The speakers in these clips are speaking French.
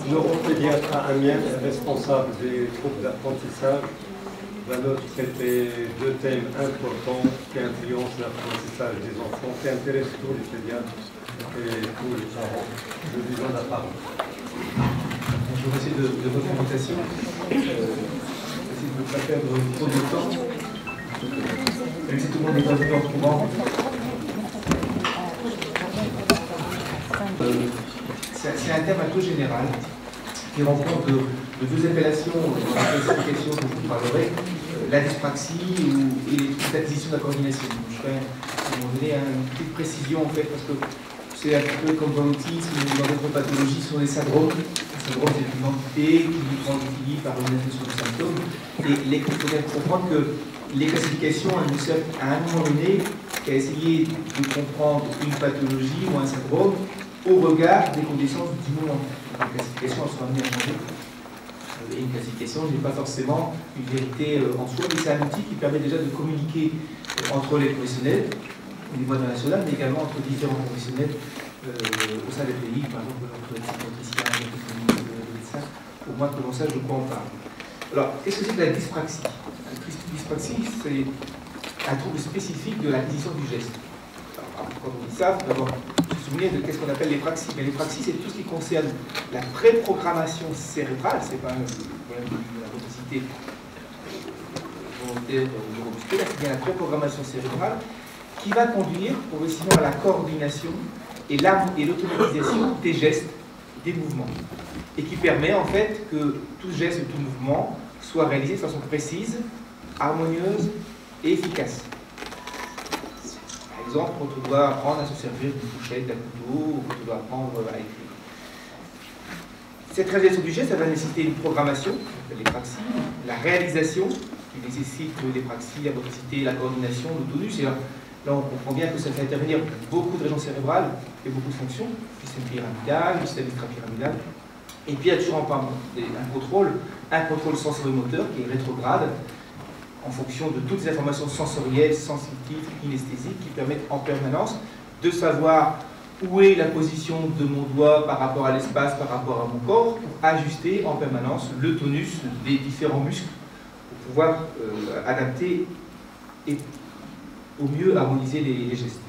Neuropédiatre à Amiens, responsable des groupes d'apprentissage, va nous traiter deux thèmes importants qui influencent l'apprentissage des enfants, qui intéressent tous les pédiatres et tous les parents. Je lui donne la parole. Je vous remercie de votre invitation. Je vais essayer de ne pas perdre trop de temps. Même si tout le monde est invité en ce moment. C'est un thème un peu général qui rencontre de deux appellations dans la classification dont je vous parlerai, la dyspraxie et l'acquisition de la coordination. Je ferai à un moment donné une petite précision en fait, parce que c'est un peu comme dans l'autisme ou dans d'autres pathologies, ce sont des syndromes. Un syndrome, c'est une entité qui prend définie par une association de symptômes. Et il faut bien comprendre que les classifications, nous servent à un moment donné qu'à essayer de comprendre une pathologie ou un syndrome au regard des conditions du moment. Donc, les classifications sont amenées à changer. Et une classification n'est pas forcément une vérité en soi, mais c'est un outil qui permet déjà de communiquer entre les professionnels au niveau international, mais également entre différents professionnels au sein des pays, par exemple entre les psychomotriciens, les médecins, au moins que l'on sache de quoi on parle. Alors, qu'est-ce que c'est que la dyspraxie? La dyspraxie, c'est un trouble spécifique de l'acquisition du geste. Alors, quand on dit ça, il faut d'abord se souvenir de qu'est-ce qu'on appelle les praxies. Mais les praxies, c'est tout ce qui concerne la préprogrammation cérébrale, c'est pas le problème de la capacité volontaire ou neuromusculaire, c'est bien la préprogrammation cérébrale qui va conduire progressivement à la coordination et l'automatisation des gestes, des mouvements. Et qui permet en fait que tout geste et tout mouvement soit réalisé de façon précise, harmonieuse et efficace. Par exemple, quand on doit apprendre à se servir d'une fourchette, d'un couteau, ou quand on doit apprendre à écrire. Cette réalisation du geste, elle va nécessiter une programmation, les praxies, la réalisation, qui nécessite les praxies, la motricité, la coordination, le tonus. Et là, on comprend bien que ça fait intervenir beaucoup de régions cérébrales et beaucoup de fonctions, le système pyramidal, le système extrapyramidal. Et puis il y a toujours un contrôle sensorimoteur qui est rétrograde en fonction de toutes les informations sensorielles, sensitives, kinesthésiques qui permettent en permanence de savoir où est la position de mon doigt par rapport à l'espace, par rapport à mon corps, pour ajuster en permanence le tonus des différents muscles pour pouvoir adapter et au mieux harmoniser les gestes.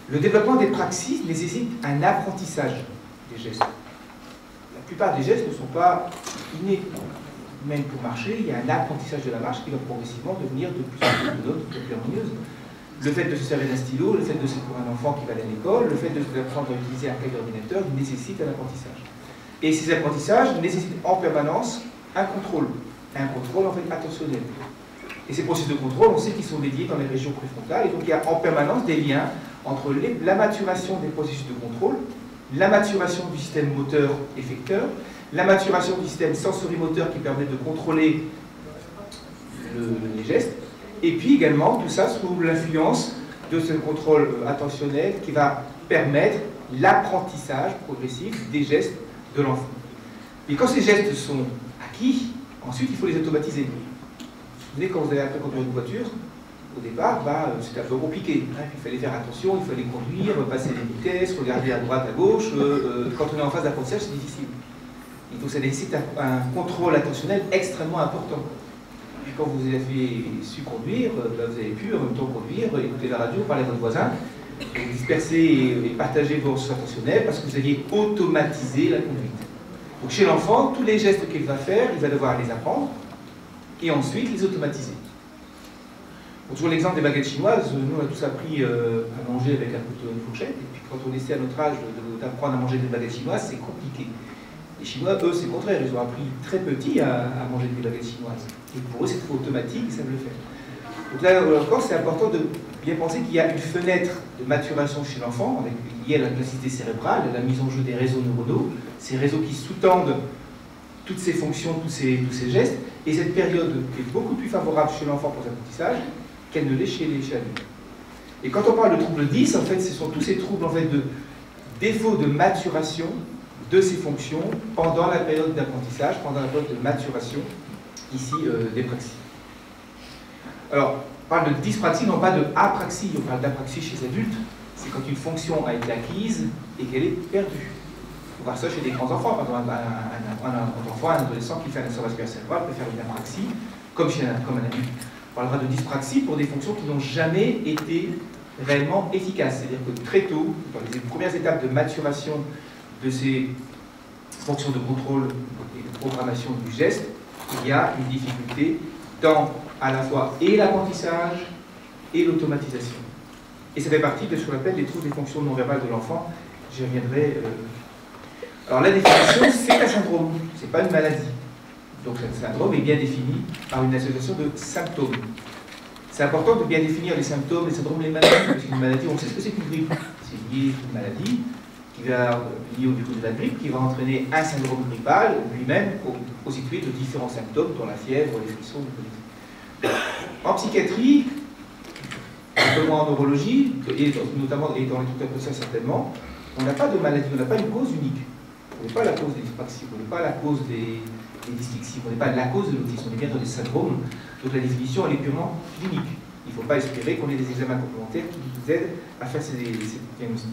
Le développement des praxis nécessite un apprentissage des gestes. La plupart des gestes ne sont pas innés. Même pour marcher, il y a un apprentissage de la marche qui va progressivement devenir de plus en plus autonome, de plus harmonieuse. Le fait de se servir d'un stylo, le fait de se pour un enfant qui va à l'école, le fait d'apprendre à utiliser un cahier d'ordinateur nécessite un apprentissage. Et ces apprentissages nécessitent en permanence un contrôle en fait attentionnel. Et ces processus de contrôle, on sait qu'ils sont dédiés dans les régions préfrontales, et donc il y a en permanence des liens entre la maturation des processus de contrôle, la maturation du système moteur-effecteur, la maturation du système sensorimoteur qui permet de contrôler les gestes, et puis également tout ça sous l'influence de ce contrôle attentionnel qui va permettre l'apprentissage progressif des gestes de l'enfant. Et quand ces gestes sont acquis, ensuite il faut les automatiser. Vous savez, quand vous avez appris à conduire une voiture, au départ, c'était un peu compliqué. Il fallait faire attention, il fallait conduire, passer les vitesses, regarder à droite, à gauche. Quand on est en phase d'apprentissage, c'est difficile. Et donc ça nécessite un contrôle attentionnel extrêmement important. Et quand vous avez su conduire, vous avez pu en même temps conduire, écouter la radio, parler à votre voisin, disperser et partager vos ressources attentionnelles parce que vous aviez automatisé la conduite. Donc chez l'enfant, tous les gestes qu'il va faire, il va devoir les apprendre et ensuite les automatiser. Pour toujours l'exemple des baguettes chinoises, nous on a tous appris à manger avec un couteau et une fourchette, et puis quand on essaie à notre âge d'apprendre à manger des baguettes chinoises, c'est compliqué. Les Chinois, eux, c'est le contraire, ils ont appris très petits à manger des baguettes chinoises. Et pour eux, c'est automatique, ils savent le faire. Donc là encore, c'est important de bien penser qu'il y a une fenêtre de maturation chez l'enfant, liée à la plasticité cérébrale, à la mise en jeu des réseaux neuronaux, ces réseaux qui sous-tendent toutes ces fonctions, tous ces gestes, et cette période est beaucoup plus favorable chez l'enfant pour l'apprentissage qu'elle ne l'est chez l'adulte. Et quand on parle de trouble 10, en fait, ce sont tous ces troubles en fait, de défaut de maturation de ces fonctions pendant la période d'apprentissage, pendant la période de maturation, ici, des praxies. Alors, on parle de dyspraxie, non pas de apraxie, on parle d'apraxie chez les adultes. c'est quand une fonction a été acquise et qu'elle est perdue. On peut voir ça chez des grands enfants. Par exemple, un enfant, un adolescent qui fait un accident vasculaire cérébral peut faire une apraxie, comme un adulte. On parlera de dyspraxie pour des fonctions qui n'ont jamais été réellement efficaces. C'est-à-dire que très tôt, dans les premières étapes de maturation de ces fonctions de contrôle et de programmation du geste, il y a une difficulté dans à la fois et l'apprentissage et l'automatisation. Et ça fait partie de ce qu'on appelle les troubles des fonctions non verbales de l'enfant. J'y reviendrai. Alors la définition, c'est un syndrome, c'est pas une maladie. Donc ce syndrome est bien défini par une association de symptômes. C'est important de bien définir les symptômes, les syndromes, les maladies, parce qu'une maladie, on sait ce que c'est qu'une grippe. C'est lié à une maladie qui va liée au début de la grippe, qui va entraîner un syndrome grippal lui-même constitué de différents symptômes, dont la fièvre, les frissons, les coliques. En psychiatrie, un peu moins en neurologie, et notamment dans les trucs comme ça certainement, on n'a pas de maladie, on n'a pas une cause unique. On n'est pas la cause des dyspraxies, on n'est pas la cause des dyslexies, on n'est pas la cause de l'autisme, on est bien dans des syndromes, donc la définition elle est purement clinique. Il ne faut pas espérer qu'on ait des examens complémentaires qui nous aident à faire ces diagnostics.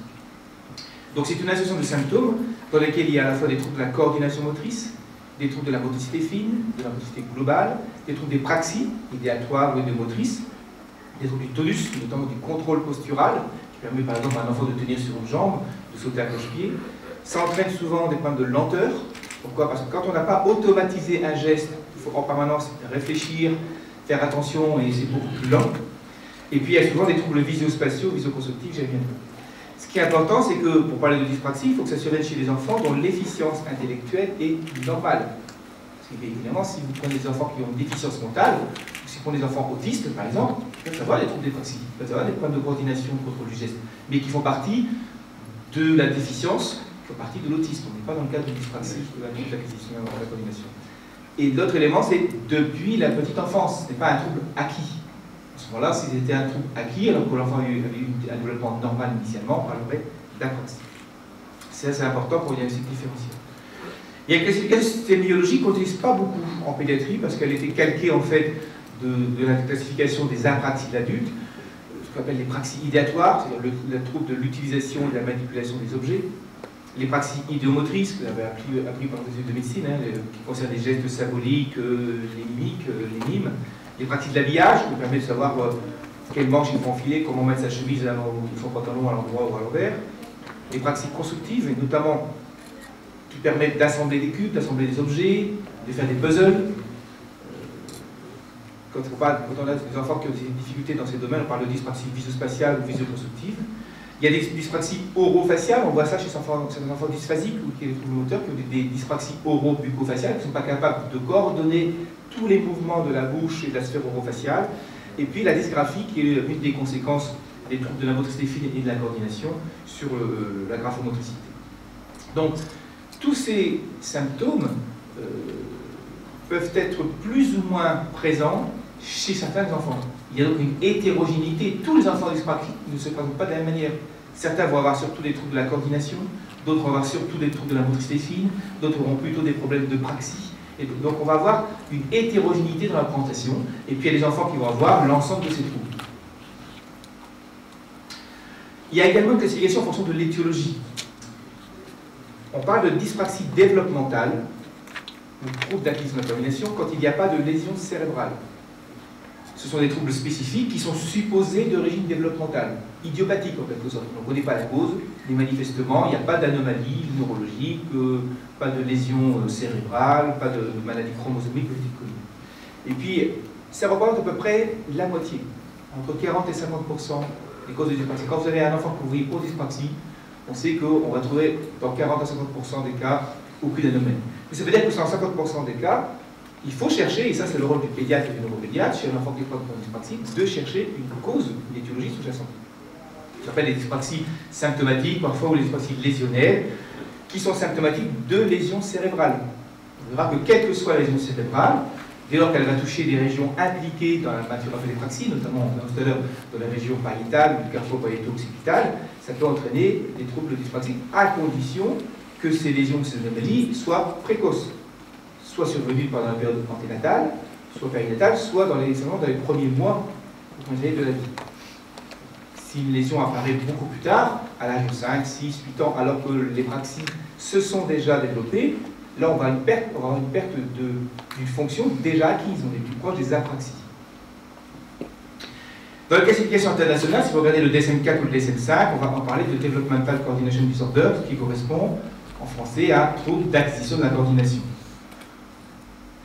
Donc c'est une association de symptômes dans lesquels il y a à la fois des troubles de la coordination motrice, des troubles de la motricité fine, de la motricité globale, des troubles des praxies, idéatoires ou motrices, des troubles du tonus, notamment du contrôle postural, qui permet par exemple à un enfant de tenir sur une jambe, de sauter à cloche-pied. Ça entraîne souvent des problèmes de lenteur. Pourquoi? Parce que quand on n'a pas automatisé un geste, il faut en permanence réfléchir, faire attention et c'est beaucoup plus lent. Et puis il y a souvent des troubles visio-spatiaux, visio-conceptifs, j'y reviendrai. Ce qui est important, c'est que pour parler de dyspraxie, il faut que ça survienne chez les enfants dont l'efficience intellectuelle est normale. Parce qu'évidemment, si vous prenez des enfants qui ont une déficience mentale, ou si vous prenez des enfants autistes par exemple, ils peuvent avoir des troubles dyspraxie, ils peuvent avoir des problèmes de coordination, de contrôle du geste, mais qui font partie de la déficience, qui font partie de l'autisme. On n'est pas dans le cadre de dyspraxie, de l'acquisition de la coordination. Et l'autre élément, c'est depuis la petite enfance, ce n'est pas un trouble acquis. À ce moment-là, si c'était un trouble acquis, alors que l'enfant avait eu un développement normal initialement, on parlerait d'apraxie. C'est assez important pour diagnostic différentiel. Il y a une classification sémiologique qu'on n'utilise pas beaucoup en pédiatrie parce qu'elle était calquée en fait de la classification des apraxies de l'adulte, ce qu'on appelle les praxies idéatoires, c'est-à-dire le trouble de l'utilisation et de la manipulation des objets, les praxies idéomotrices, que vous avez appris par les études de médecine, qui concernent les gestes symboliques, les mimiques, les mimes, les praxies de l'habillage, qui permettent de savoir quelle manche il faut enfiler, comment mettre sa chemise ou son pantalon à l'endroit ou à l'envers, les praxies constructives, et notamment qui permettent d'assembler des cubes, d'assembler des objets, de faire des puzzles. Quand on a des enfants qui ont des difficultés dans ces domaines, on parle de dyspraxie visio-spatiale ou visio-constructive. Il y a des dyspraxies oro-faciales, on voit ça chez certains enfants dysphasiques ou qui ont des troubles moteurs, qui ont des dyspraxies oro-bucco-faciales, qui ne sont pas capables de coordonner tous les mouvements de la bouche et de la sphère oro-faciale. Et puis la dysgraphie, qui est une des conséquences des troubles de la motricité fine et de la coordination sur la graphomotricité. Donc, tous ces symptômes peuvent être plus ou moins présents chez certains enfants. Il y a donc une hétérogénéité. Tous les enfants dyspraxiques ne se présentent pas de la même manière. Certains vont avoir surtout des troubles de la coordination, d'autres vont avoir surtout des troubles de la motricité fine, d'autres auront plutôt des problèmes de praxie. Et donc on va avoir une hétérogénéité dans la présentation, et puis il y a des enfants qui vont avoir l'ensemble de ces troubles. Il y a également une classification en fonction de l'étiologie. On parle de dyspraxie développementale, ou trouble d'acquisition de la coordination, quand il n'y a pas de lésion cérébrale. Ce sont des troubles spécifiques qui sont supposés d'origine développementale, idiopathique en quelque sorte. On ne connaît pas la cause, mais manifestement, il n'y a pas d'anomalie neurologique, pas de lésion cérébrale, pas de maladie chromosomique ou connue. Et puis, ça représente à peu près la moitié, entre 40 et 50% des causes de dyspraxie. Quand vous avez un enfant que vous voyez pour dyspraxie, on sait qu'on va trouver dans 40 à 50% des cas aucune anomalie. Mais ça veut dire que dans 50% des cas, il faut chercher, et ça c'est le rôle du pédiatre et du neuropédiatre, chez un enfant qui est pour dyspraxie, de chercher une cause, une étiologie sous-jacente. Ça s'appelle les dyspraxies symptomatiques, parfois ou les dyspraxies lésionnelles, qui sont symptomatiques de lésions cérébrales. On verra que quelle que soit la lésion cérébrale, dès lors qu'elle va toucher des régions impliquées dans la maturation des praxies, notamment tout à l'heure dans la région pariétale ou du carrefour pariéto-occipital, ça peut entraîner des troubles dyspraxiques à condition que ces lésions ou ces anomalies soient précoces, soit survenues pendant la période anténatale, soit périnatale, soit dans les premiers mois de la vie. si une lésion apparaît beaucoup plus tard, à l'âge de 5, 6, 8 ans, alors que les praxies se sont déjà développées, là on va avoir une perte d'une fonction déjà acquise, on est plus proche des apraxies. Dans la classification internationale, si vous regardez le DSM-4 ou le DSM-5, on va en parler de Developmental Coordination Disorder, qui correspond en français à trouble d'acquisition de la coordination.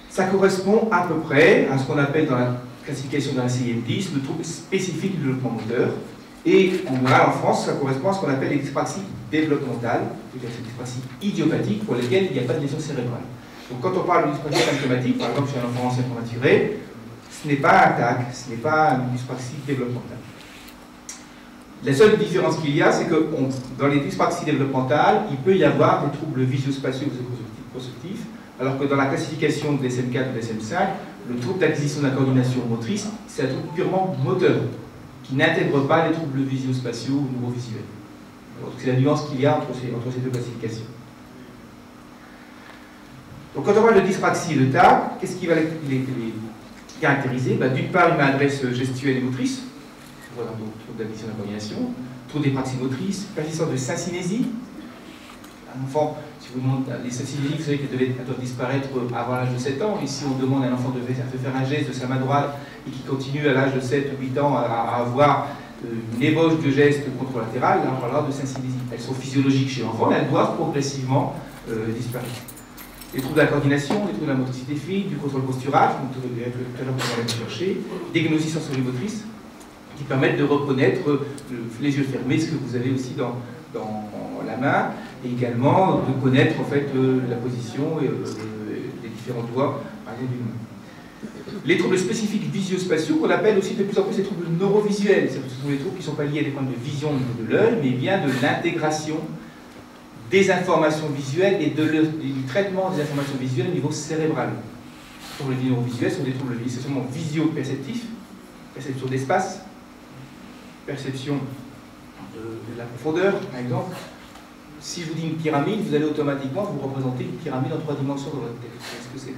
Ça correspond à peu près à ce qu'on appelle dans la classification de la CIM-10 le trouble spécifique du développement moteur. Et en général, en France, ça correspond à ce qu'on appelle les dyspraxies développementales, c'est-à-dire des dyspraxies idiopathiques pour lesquelles il n'y a pas de lésion cérébrale. Donc quand on parle de dyspraxie symptomatique, par exemple chez un enfant ancien prématuré, ce n'est pas un TAC, ce n'est pas une dyspraxie développementale. La seule différence qu'il y a, c'est que dans les dyspraxies développementales, il peut y avoir des troubles visio-spatiaux constructifs, alors que dans la classification de DSM-4 ou DSM-5, le trouble d'acquisition de la coordination motrice, c'est un trouble purement moteur, qui n'intègre pas les troubles visio-spatiaux ou neurovisuels. C'est la nuance qu'il y a entre ces deux classifications. Donc quand on parle de dyspraxie et de TAC, qu'est-ce qui va les caractériser? D'une part, une maladresse gestuelle et motrice, voilà, donc trouble d'acquisition de la coordination, trouble d'épraxie motrice, persistance de syncinésie. Un enfant, si vous demandez les syncinésies, vous savez qu'elles doivent disparaître avant l'âge de 7 ans. Ici, on demande à un enfant de faire un geste de sa main droite et qui continue à l'âge de 7 ou 8 ans à avoir une ébauche de geste contralatéral. Là, on parlera de syncinésie. Elles sont physiologiques chez l'enfant, mais elles doivent progressivement disparaître. Les troubles de la coordination, les troubles de la motricité fine, du contrôle postural, tout à l'heure on va les chercher, des gnosies sensorimotrices qui permettent de reconnaître les yeux fermés, ce que vous avez aussi dans la main, et également de connaître en fait la position des différents doigts à l'aide d'une main. Les troubles spécifiques visio-spatiaux, qu'on appelle aussi de plus en plus les troubles neurovisuels, ce sont les troubles qui ne sont pas liés à des problèmes de vision au niveau de l'œil, mais bien de l'intégration des informations visuelles et du traitement des informations visuelles au niveau cérébral. Les troubles neurovisuels sont des troubles essentiellement visio-perceptifs, perception d'espace, perception de la profondeur, par exemple. Si je vous dis une pyramide, vous allez automatiquement vous représenter une pyramide en 3 dimensions dans votre tête. Qu'est-ce que c'est?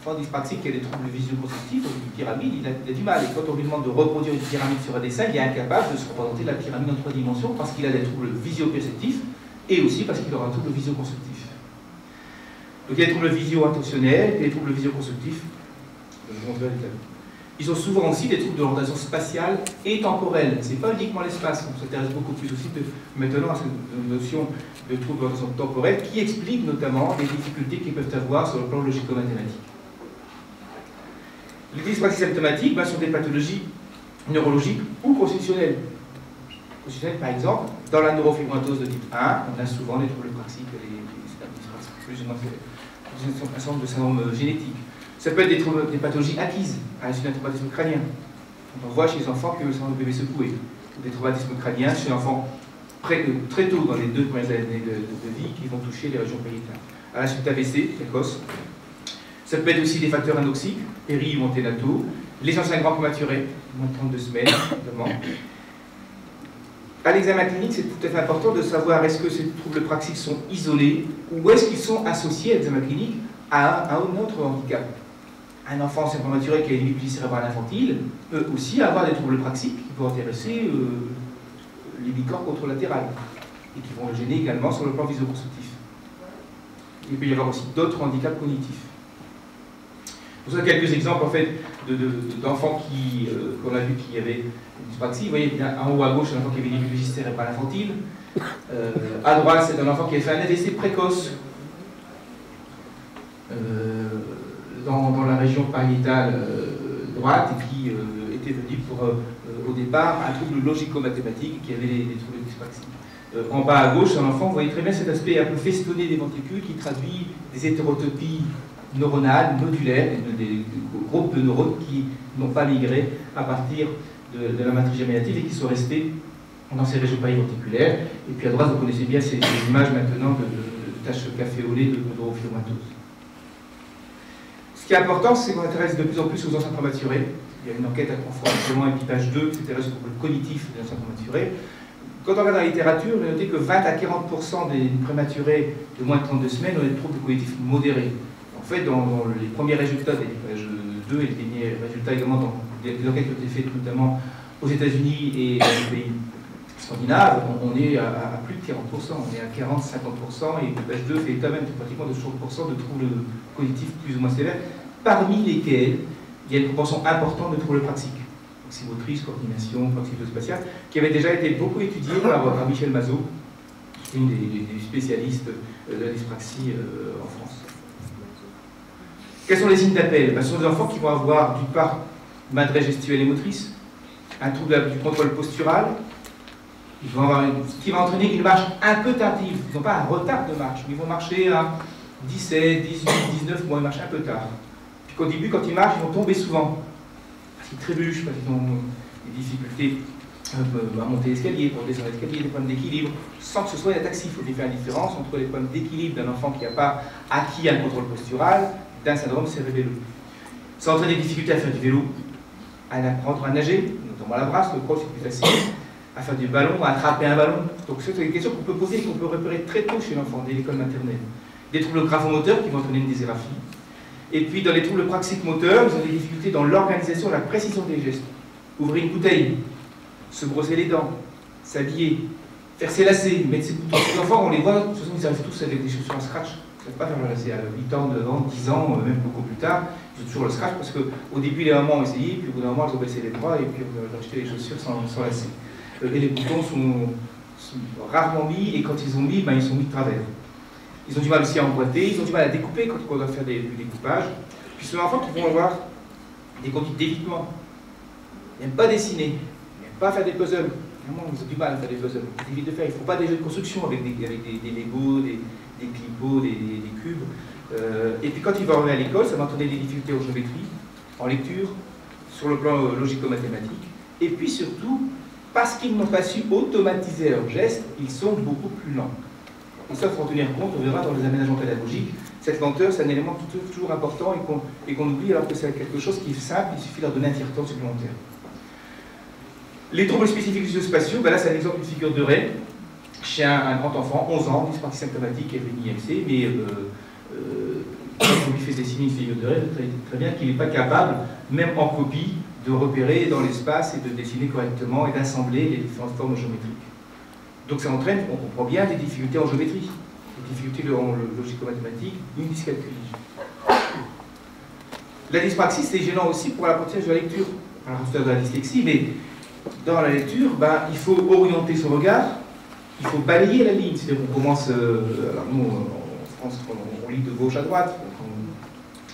L'enfant dyspraxique qui a des troubles visio-constructifs, une pyramide, il a du mal. Et quand on lui demande de reproduire une pyramide sur un dessin, il est incapable de se représenter la pyramide en 3 dimensions parce qu'il a des troubles visio-perceptifs et aussi parce qu'il aura un trouble visio-constructif. Donc il y a des troubles visio-intentionnels et des troubles visio-constructifs. Je vous montrerai tout à l'heure. Ils ont souvent aussi des troubles de l'orientation spatiale et temporelle. Ce n'est pas uniquement l'espace, on s'intéresse beaucoup plus aussi maintenant à cette notion de troubles d'orientation temporelle qui explique notamment les difficultés qu'ils peuvent avoir sur le plan logico-mathématique. Les dyspraxies symptomatiques sont des pathologies neurologiques ou constitutionnelles. Constitutionnelles, par exemple, dans la neurofibromatose de type 1, on a souvent des troubles praxiques, plus ou moins un certain nombre de syndromes génétiques. Ça peut être des pathologies acquises à la suite d'un traumatisme crânien. On voit chez les enfants que le syndrome de bébé secoué, ou des traumatismes crâniens chez l'enfant très tôt dans les 2 premières années de vie qui vont toucher les régions pariétales. À la suite d'AVC précoce. Ça peut être aussi des facteurs anoxiques, péri ou anténataux, les anciens grands prématurés, moins de 32 semaines, notamment. À l'examen clinique, c'est tout à fait important de savoir est-ce que ces troubles praxiques sont isolés ou est-ce qu'ils sont associés à l'examen clinique à un autre handicap. Un enfant ancien prématuré qui a une hémiplégie cérébrale infantile peut aussi avoir des troubles praxiques qui peuvent intéresser les bicorps contralatérales et qui vont le gêner également sur le plan visio-constructif. Il peut y avoir aussi d'autres handicaps cognitifs. Vous avez quelques exemples en fait d'enfants qu'on a vu qui avaient une dyspraxie. Vous voyez bien en haut à gauche un enfant qui avait une hémiplégie cérébrale infantile. À droite c'est un enfant qui avait fait un AVC précoce dans la région pariétale droite et qui était venu pour au départ un trouble logico-mathématique qui avait des troubles de dyspraxie. En bas à gauche, un enfant, vous voyez très bien cet aspect un peu festonné des ventricules qui traduit des hétérotopies neuronales, nodulaires, des groupes de neurones qui n'ont pas migré à partir de la matrice germinative et qui sont restés dans ces régions pariventriculaires. Et puis à droite, vous connaissez bien ces images maintenant de taches caféolées de neurofibromatose. Ce qui est important, c'est qu'on s'intéresse de plus en plus aux anciens prématurés. Il y a une enquête en France, actuellement, page 2, qui s'intéresse au trouble cognitif des anciens prématurés. Quand on regarde la littérature, on a noté que 20 à 40% des prématurés de moins de 32 semaines ont des troubles cognitifs modérés. En fait, dans les premiers résultats des pages 2 et les derniers résultats également dans des enquêtes qui ont été faites notamment Aux États-Unis et dans les pays scandinaves, on est à plus de 40%, on est à 40-50%, et le H2 fait quand même pratiquement de 60% de troubles cognitifs plus ou moins sévères, parmi lesquels il y a une proportion importante de troubles pratiques. Motrice, coordination, proximité spatiale, qui avait déjà été beaucoup étudiée par Michel Mazot, une des spécialistes de la dyspraxie en France. Quels sont les signes d'appel? Ce sont des enfants qui vont avoir, d'une part, madresse gestuelle et motrice, un trouble du contrôle postural, ils vont avoir ce qui va entraîner une marche un peu tardive. Ils n'ont pas un retard de marche, mais ils vont marcher à 17, 18, 19 mois, ils marchent un peu tard. Puis qu'au début, quand ils marchent, ils vont tomber souvent. Ils trébuchent parce qu'ils ont des difficultés à monter l'escalier, pour descendre l'escalier, des problèmes d'équilibre, sans que ce soit ataxie. Il faut bien faire la différence entre les problèmes d'équilibre d'un enfant qui n'a pas acquis un contrôle postural, d'un syndrome cérébelleux. Ça entraîne des difficultés à faire du vélo, à apprendre à nager, notamment à la brasse, le crawl c'est plus facile, à faire du ballon, à attraper un ballon. Donc c'est des questions qu'on peut poser et qu'on peut repérer très tôt chez l'enfant, dès l'école maternelle. Des troubles graphomoteurs qui vont entraîner une dységraphie. Et puis dans les troubles praxiques moteurs, ils ont des difficultés dans l'organisation et la précision des gestes. Ouvrir une bouteille, se brosser les dents, s'habiller, faire ses lacets, mettre ses boutons. Les enfants, on les voit, de toute façon, ils arrivent tous avec des chaussures en scratch. Ils ne savent pas faire le lacet à 8 ans, 9 ans, 10 ans, même beaucoup plus tard. Ils ont toujours le scratch parce qu'au début, les mamans ont essayé, puis au bout d'un moment, elles ont baissé les bras et puis on leur a acheté les chaussures sans lacet. Et les boutons sont rarement mis, et quand ils ont mis, ils sont mis de travers. Ils ont du mal aussi à emboîter, ils ont du mal à découper quand on doit faire des découpages. Puis ce sont des enfants qui vont avoir des conduites d'évitement. Ils n'aiment pas dessiner, ils n'aiment pas faire des puzzles. Vraiment, ils ont du mal à faire des puzzles. Ils évitent de faire. Ils ne font pas des jeux de construction avec des Legos, des clipots, des cubes. Et puis quand ils vont arriver à l'école, ça va entraîner des difficultés en géométrie, en lecture, sur le plan logico-mathématique. Et puis surtout, parce qu'ils n'ont pas su automatiser leurs gestes, ils sont beaucoup plus lents. Et ça, il faut en tenir compte, on verra dans les aménagements pédagogiques. Cette lenteur, c'est un élément toujours important et qu'on oublie alors que c'est quelque chose qui est simple, il suffit de leur donner un tiers-temps supplémentaire. Les troubles spécifiques visuospatiaux, là c'est un exemple, une figure de Ray, chez un grand enfant, 11 ans, dyspraxie symptomatique, FNIMC, mais quand on lui fait dessiner une figure de Ray, très bien qu'il n'est pas capable, même en copie, de repérer dans l'espace et de dessiner correctement et d'assembler les différentes formes géométriques. Donc ça entraîne, on comprend bien, des difficultés en géométrie, des difficultés en logico-mathématiques, une dyscalculie. La dyspraxie, c'est gênant aussi pour l'apprentissage de la lecture. Alors, on se de la dyslexie, mais dans la lecture, il faut orienter son regard, il faut balayer la ligne. C'est-à-dire qu'on commence, alors nous, en France, on lit de gauche à droite.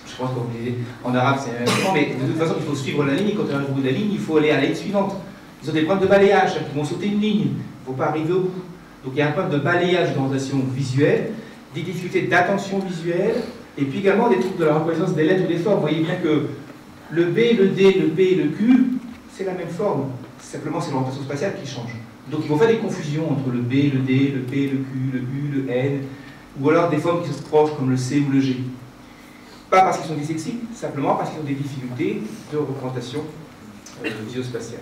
Je pense qu'on disait en arabe, c'est la même chose, mais de toute façon, il faut suivre la ligne, et quand on arrive au bout de la ligne, il faut aller à la ligne suivante. Ils ont des problèmes de balayage, ils vont sauter une ligne, il ne faut pas arriver au bout. Donc il y a un problème de balayage d'orientation visuelle, des difficultés d'attention visuelle, et puis également des troubles de la reconnaissance des lettres ou des formes. Vous voyez bien que le B, le D, le P et le Q, c'est la même forme. Simplement, c'est l'orientation spatiale qui change. Donc ils vont faire des confusions entre le B, le D, le P, le Q, le U, le N, ou alors des formes qui sont proches comme le C ou le G. Pas parce qu'ils sont dyslexiques, simplement parce qu'ils ont des difficultés de représentation visuospatiale.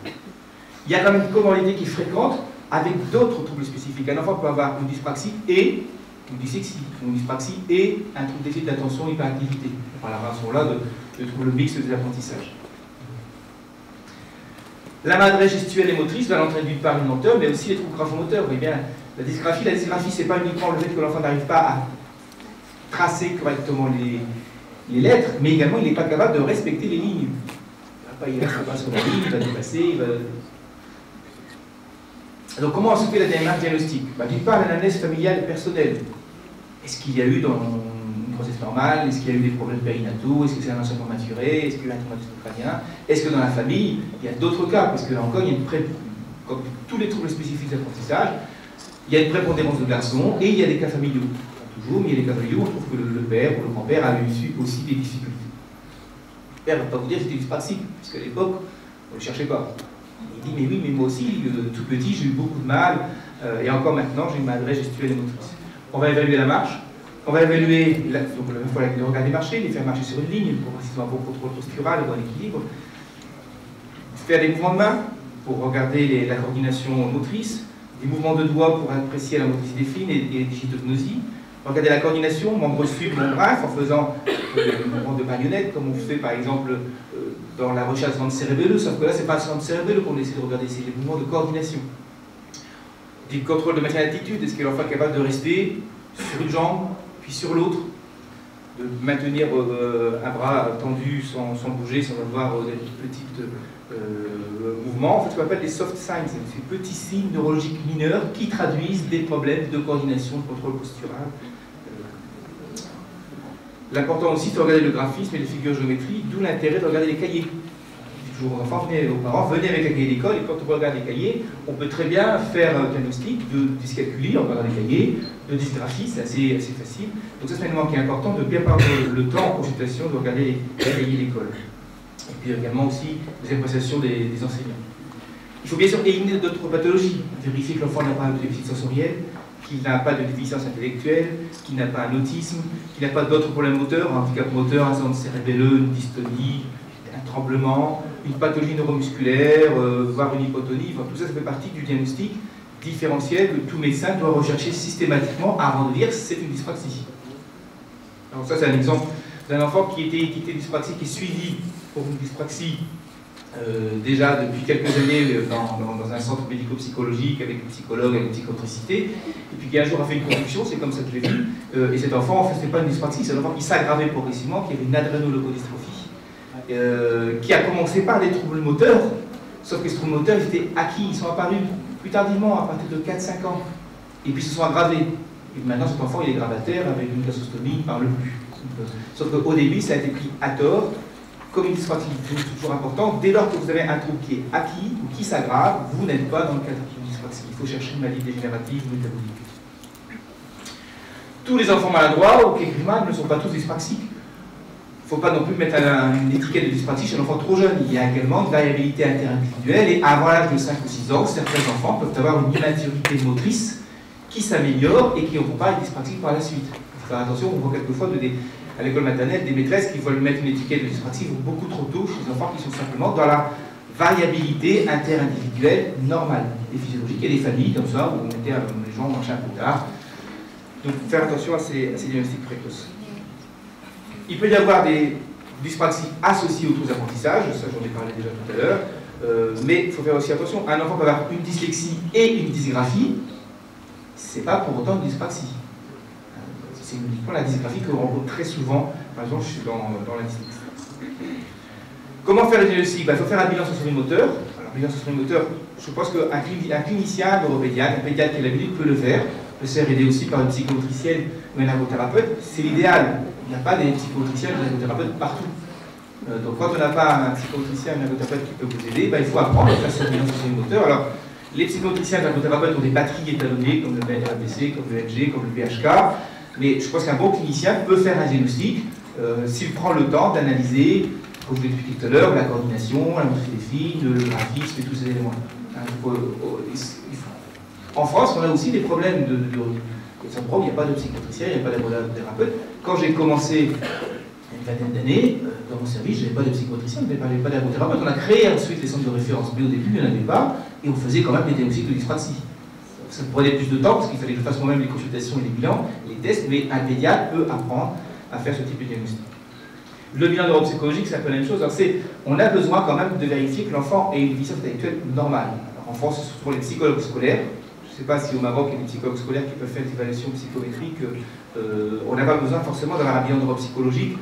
Il y a quand même une comorbidité qui est fréquente avec d'autres troubles spécifiques. Un enfant peut avoir une dyspraxie et une dyslexie, une dyspraxie et un trouble déficit d'attention, hyperactivité. On parlera à ce moment-là de troubles mixtes des apprentissages. La madresse gestuelle et motrice va entraîner d'une part une lenteur, mais aussi les troubles graphomoteurs. Vous voyez bien, la dysgraphie, c'est pas uniquement le fait que l'enfant n'arrive pas à tracer correctement les lettres, mais également il n'est pas capable de respecter les lignes. Il reste pas sur la ligne, il va dépasser, il va... Donc comment on se fait la démarche diagnostique? D'une part, l'anamnèse familiale et personnelle. Est-ce qu'il y a eu dans une grossesse normale? Est-ce qu'il y a eu des problèmes périnataux? Est-ce que c'est un enseignement maturé? Est-ce qu'il y a eu un traumatisme crânien? Est-ce que dans la famille, il y a d'autres cas? Parce que là encore, il y a comme tous les troubles spécifiques d'apprentissage, il y a une prépondérance de garçons et il y a des cas familiaux. Pas toujours, mais il y a des cas familiaux, on trouve que le père ou le grand-père a eu aussi des difficultés. Le père ne va pas vous dire que c'était dyspraxique, puisqu'à l'époque, on ne le cherchait pas. Il dit, mais oui, mais moi aussi, tout petit, j'ai eu beaucoup de mal, et encore maintenant, j'ai une madresse gestuelle et motrice. On va évaluer la marche, on va évaluer, donc il faut les regarder marcher, les faire marcher sur une ligne, pour voir s'ils ont un bon contrôle postural, un bon équilibre. Faire des mouvements de main, pour regarder la coordination motrice, des mouvements de doigts pour apprécier la motricité fine et les digitognosie. Regarder la coordination, membre suivre, membre bref, en faisant des mouvements de marionnette, comme on fait par exemple dans la recherche de centre cérébelleux, sauf que là, c'est pas le centre cérébelleux qu'on essaie de regarder, c'est les mouvements de coordination. Des contrôles de maintien d'attitude, est-ce que l'enfant est capable de rester sur une jambe, puis sur l'autre, de maintenir un bras tendu sans bouger, sans avoir des petits mouvements. En fait, ce qu'on appelle les soft signs, ces petits signes neurologiques mineurs qui traduisent des problèmes de coordination, de contrôle postural. L'important aussi, c'est de regarder le graphisme et les figures géométriques, d'où l'intérêt de regarder les cahiers. Toujours aux enfants, aux parents, venez avec un cahier d'école, et quand on regarde les cahiers, on peut très bien faire un diagnostic de dyscalculie en regardant les cahiers, de dysgraphie, c'est assez facile. Donc ça, c'est un élément qui est important, de bien prendre le temps en consultation de regarder les cahiers d'école. Et puis également aussi les appréciations des enseignants. Il faut bien sûr éliminer d'autres pathologies, vérifier que l'enfant n'a pas un déficit sensoriel, qu'il n'a pas de déficience intellectuelle, qu'il n'a pas un autisme, qu'il n'a pas d'autres problèmes moteurs, un handicap moteur, un centre cérébelleux, une dystonie, un tremblement, une pathologie neuromusculaire, voire une hypotonie. Enfin, tout ça, ça fait partie du diagnostic différentiel que tout médecin doit rechercher systématiquement avant de dire c'est une dyspraxie. Alors ça, c'est un exemple d'un enfant qui était étiqueté dyspraxique et suivi pour une dyspraxie déjà depuis quelques années dans un centre médico-psychologique avec une psychologue, avec une psychomotricité, et puis qui un jour a fait une convulsion, c'est comme ça que je l'ai vu, et cet enfant, en fait, ce n'est pas une dyspraxie, c'est un enfant qui s'aggravait progressivement, qui avait une adrénologodystrophie, qui a commencé par des troubles moteurs, sauf que ces troubles moteurs, ils étaient acquis, ils sont apparus plus tardivement, à partir de 4-5 ans, et puis ils se sont aggravés. Et maintenant, cet enfant, il est gravataire avec une gastrostomie, il ne parle plus. Sauf qu'au début, ça a été pris à tort, comme une dyspraxie. C'est toujours important, dès lors que vous avez un trouble qui est acquis ou qui s'aggrave, vous n'êtes pas dans le cadre d'une dyspraxie. Il faut chercher une maladie dégénérative ou métabolique. Tous les enfants maladroits ou qui écrivent mal ne sont pas tous dyspraxiques. Il ne faut pas non plus mettre une étiquette de dyspraxie chez un enfant trop jeune. Il y a également une variabilité interindividuelle et avant l'âge de 5 ou 6 ans, certains enfants peuvent avoir une immaturité motrice qui s'améliore et qui n'auront pas une dyspraxie par la suite. Il faut faire attention, on voit quelquefois à l'école maternelle des maîtresses qui veulent mettre une étiquette de dyspraxie beaucoup trop tôt chez les enfants qui sont simplement dans la variabilité interindividuelle normale et physiologique. Il y a des familles comme ça où on mettait les gens marcher un peu tard. Donc faire attention à ces diagnostics précoces. Il peut y avoir des dyspraxies associées aux troubles d'apprentissage, ça j'en ai parlé déjà tout à l'heure, mais il faut faire aussi attention, un enfant peut avoir une dyslexie et une dysgraphie, c'est pas pour autant une dyspraxie. C'est uniquement la dysgraphie que l'on rencontre très souvent, par exemple dans la dyslexie. Comment faire le diagnostic? Il faut faire un bilan sensorimoteur. Alors, bilan sensorimoteur, je pense qu'un clinicien, un neuropédiatre, un pédiatre qui a l'habitude peut le faire, peut se faire aider aussi par une psychomotricienne ou un ergothérapeute, c'est l'idéal. Il n'y a pas des psychomotriciens ou des ergothérapeutes partout. Donc quand on n'a pas un psychomotricien ou un ergothérapeute qui peut vous aider, il faut apprendre à faire ce bilan sensorimoteur. Alors, les psychomotriciens et les ergothérapeutes ont des batteries étalonnées, comme le BNRBC, comme le LG, comme le BHK, mais je pense qu'un bon clinicien peut faire un diagnostic s'il prend le temps d'analyser, comme je l'ai expliqué tout à l'heure, la coordination, la motricité fine, le graphisme et tous ces éléments. En France, on a aussi des problèmes de il n'y a pas de psychomotricien, il n'y a pas d'ergothérapeute. Quand j'ai commencé il y a une vingtaine d'années, dans mon service, je n'avais pas de psychomotricien, je n'avais pas d'ergothérapeute. On a créé ensuite les centres de référence, mais au début, il n'y en avait pas, et on faisait quand même des diagnostics de dyspraxie. Ça prenait plus de temps, parce qu'il fallait que je fasse moi-même les consultations et les bilans, les tests, mais un pédiatre peut apprendre à faire ce type de diagnostic. Le bilan neuropsychologique, c'est un peu la même chose. On a besoin quand même de vérifier que l'enfant ait une déficience intellectuelle normale. Alors, en France, ce sont les psychologues scolaires. Je ne sais pas si au Maroc, il y a des psychologues scolaires qui peuvent faire des évaluations psychométriques. On n'a pas besoin forcément d'avoir un bilan neuropsychologique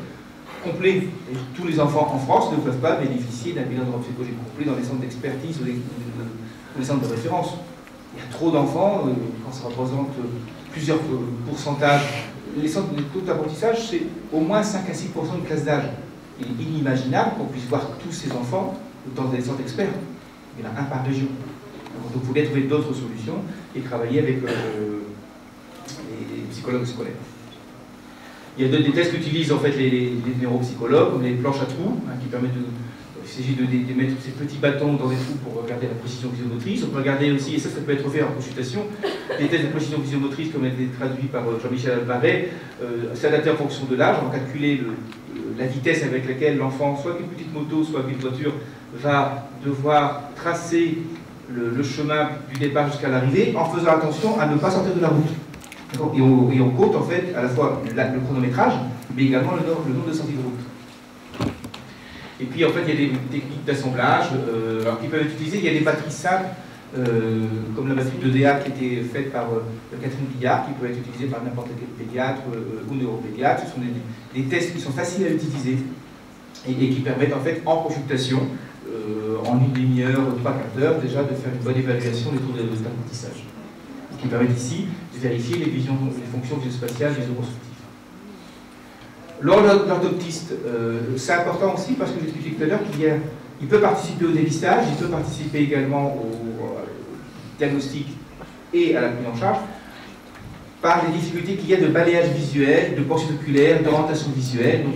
complet. Et tous les enfants en France ne peuvent pas bénéficier d'un bilan neuropsychologique complet dans les centres d'expertise ou les centres de référence. Il y a trop d'enfants, quand ça représente plusieurs pourcentages. Les centres de taux d'apprentissage, c'est au moins 5 à 6% de classe d'âge. Il est inimaginable qu'on puisse voir tous ces enfants dans des centres experts. Il y en a un par région. Donc il faut bien trouver d'autres solutions et travailler avec les psychologues scolaires. Il y a des tests qu'utilisent en fait les neuropsychologues, comme les planches à trous, qui permettent il s'agit de mettre ces petits bâtons dans des trous pour regarder la précision physiomotrice. On peut regarder aussi, et ça peut être fait en consultation, des tests de précision physiomotrice comme a été traduit par Jean-Michel Alvarez, s'adapter en fonction de l'âge, on va calculer la vitesse avec laquelle l'enfant, soit avec une petite moto, soit avec une voiture, va devoir tracer le chemin du départ jusqu'à l'arrivée, en faisant attention à ne pas sortir de la route. Et on compte en fait à la fois le chronométrage, mais également le nombre de sorties de route. Et puis en fait, il y a des techniques d'assemblage qui peuvent être utilisées. Il y a des batteries simples, comme la batterie d'EDA qui a été faite par Catherine Billard, qui peut être utilisée par n'importe quel pédiatre ou neuropédiatre. Ce sont des tests qui sont faciles à utiliser et qui permettent en fait, en consultation, en une demi-heure, 3 quarts d'heure, déjà de faire une bonne évaluation des troubles d'apprentissage. Ce qui permet ici de vérifier les fonctions visuospatiales et visuoconstructives. L'orthoptiste, c'est important aussi parce que j'expliquais tout à l'heure qu'il peut participer au dépistage, il peut participer également au diagnostic et à la prise en charge par les difficultés qu'il y a de balayage visuel, de pensée oculaire, d'orientation visuelle. Donc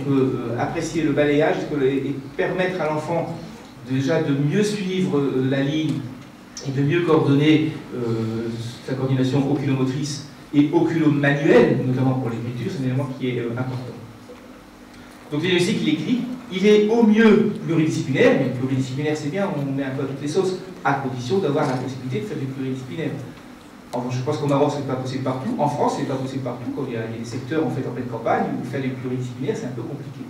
apprécier le balayage et permettre à l'enfant déjà de mieux suivre la ligne et de mieux coordonner sa coordination oculomotrice et oculomanuelle, notamment pour l'écriture, c'est un élément qui est important. Donc le diagnostic, il est clinique, il est au mieux pluridisciplinaire, mais pluridisciplinaire c'est bien, on met un peu à toutes les sauces, à condition d'avoir la possibilité de faire du pluridisciplinaire. En revanche, je pense qu'au Maroc, c'est pas possible partout, en France, c'est pas possible partout, quand il y a des secteurs en fait en pleine campagne où faire du pluridisciplinaire, c'est un peu compliqué.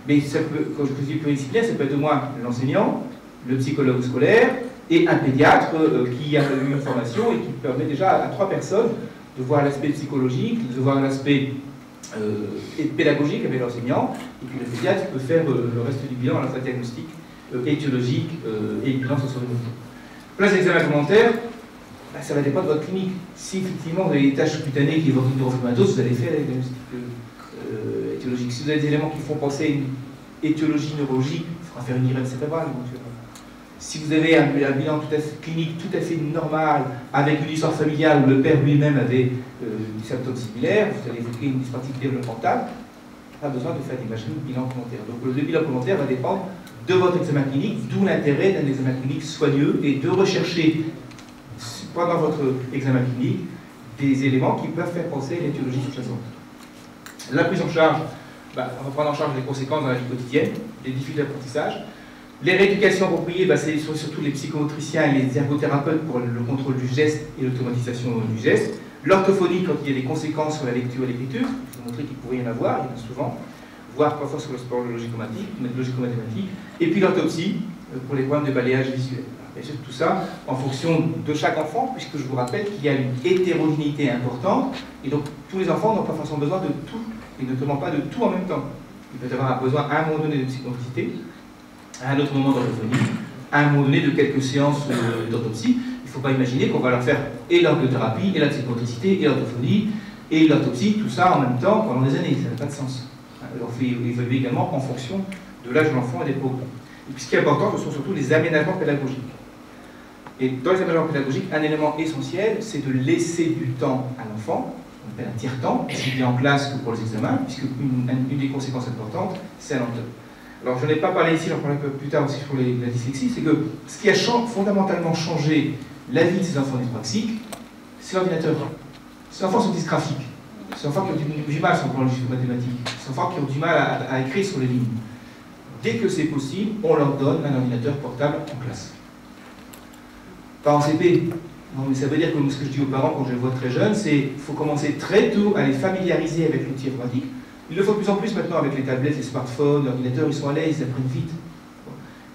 Mais ça peut, quand je dis pluridisciplinaire, ça peut être au moins l'enseignant, le psychologue scolaire et un pédiatre qui a eu une formation et qui permet déjà à 3 personnes de voir l'aspect psychologique, de voir l'aspect pédagogique avec l'enseignant, et puis le pédiatre peut faire le reste du bilan à la fois diagnostique, étiologique et bilan socio-émotionnel. Place d'examen complémentaire, ça va dépendre de votre clinique. Si effectivement vous avez des tâches cutanées qui évoquent une neurofibromatosis, vous allez faire les diagnostics étiologiques. Si vous avez des éléments qui font penser à une étiologie neurologique, il faudra faire une IRM cérébrale éventuellement. Si vous avez un bilan tout à fait clinique, tout à fait normal, avec une histoire familiale où le père lui-même avait des symptômes similaires, vous allez évoquer une dyspraxie développementale, pas besoin de faire d'imagerie ou de bilan complémentaire. Donc le bilan complémentaire va dépendre de votre examen clinique, d'où l'intérêt d'un examen clinique soigneux et de rechercher pendant votre examen clinique des éléments qui peuvent faire penser à une étiologie sous-jacente. La prise en charge, on va prendre en charge les conséquences dans la vie quotidienne, les difficultés d'apprentissage. Les rééducations appropriées, c'est surtout les psychomotriciens et les ergothérapeutes pour le contrôle du geste et l'automatisation du geste. L'orthophonie, quand il y a des conséquences sur la lecture et l'écriture, je vais montrer qu'il pourrait y en avoir, il y en a souvent, voire parfois sur le sport logico-mathématique. Et puis l'autopsie, pour les problèmes de balayage visuel. Bien sûr, tout ça en fonction de chaque enfant, puisque je vous rappelle qu'il y a une hétérogénéité importante, et donc tous les enfants n'ont pas forcément besoin de tout, et notamment pas de tout en même temps. Il peut y avoir besoin à un moment donné de psychomotricité, à un autre moment d'orthophonie, à un moment donné de quelques séances d'autopsie. Il ne faut pas imaginer qu'on va leur faire et l'orthothérapie, et la psychomotricité, et l'orthophonie, et l'autopsie, tout ça en même temps pendant des années. Ça n'a pas de sens. Alors il faut évoluer également en fonction de l'âge de l'enfant et des programmes. Et puis ce qui est important, ce sont surtout les aménagements pédagogiques. Et dans les aménagements pédagogiques, un élément essentiel, c'est de laisser du temps à l'enfant, on appelle un tiers-temps, aussi bien en classe que pour les examens, puisque une des conséquences importantes, c'est la lenteur. Alors je n'ai pas parlé ici, j'en parlerai un peu plus tard aussi sur la dyslexie, c'est que ce qui a fondamentalement changé la vie de ces enfants dyspraxiques, c'est l'ordinateur. Ces enfants sont dysgraphiques, ces enfants qui ont du mal sur le plan logico-mathématique, ces enfants qui ont du mal à écrire sur les lignes. Dès que c'est possible, on leur donne un ordinateur portable en classe. Pas en CP. Non, mais ça veut dire que ce que je dis aux parents quand je les vois très jeunes, c'est qu'il faut commencer très tôt à les familiariser avec l'outil informatique. Il le faut de plus en plus maintenant avec les tablettes, les smartphones, l'ordinateur, ils sont à l'aise, ils apprennent vite.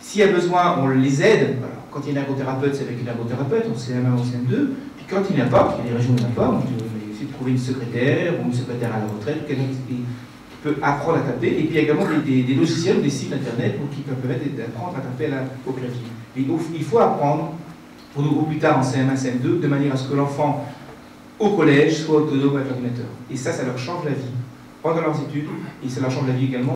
S'il y a besoin, on les aide. Alors, quand il y a un ergothérapeute, c'est avec une ergothérapeute, en CM1 ou en CM2. Puis quand il n'y en a pas, il y a des régions où il n'y en a pas, on peut essayer de trouver une secrétaire ou une secrétaire à la retraite, quelqu'un qui peut apprendre à taper. Et puis il y a également des logiciels ou des sites internet qui peuvent permettre d'apprendre à taper au clavier. Et il faut apprendre, pour nous, au plus tard en CM1, CM2, de manière à ce que l'enfant, au collège, soit autonome avec l'ordinateur. Et ça leur change la vie pendant leurs études, et ça leur change la vie également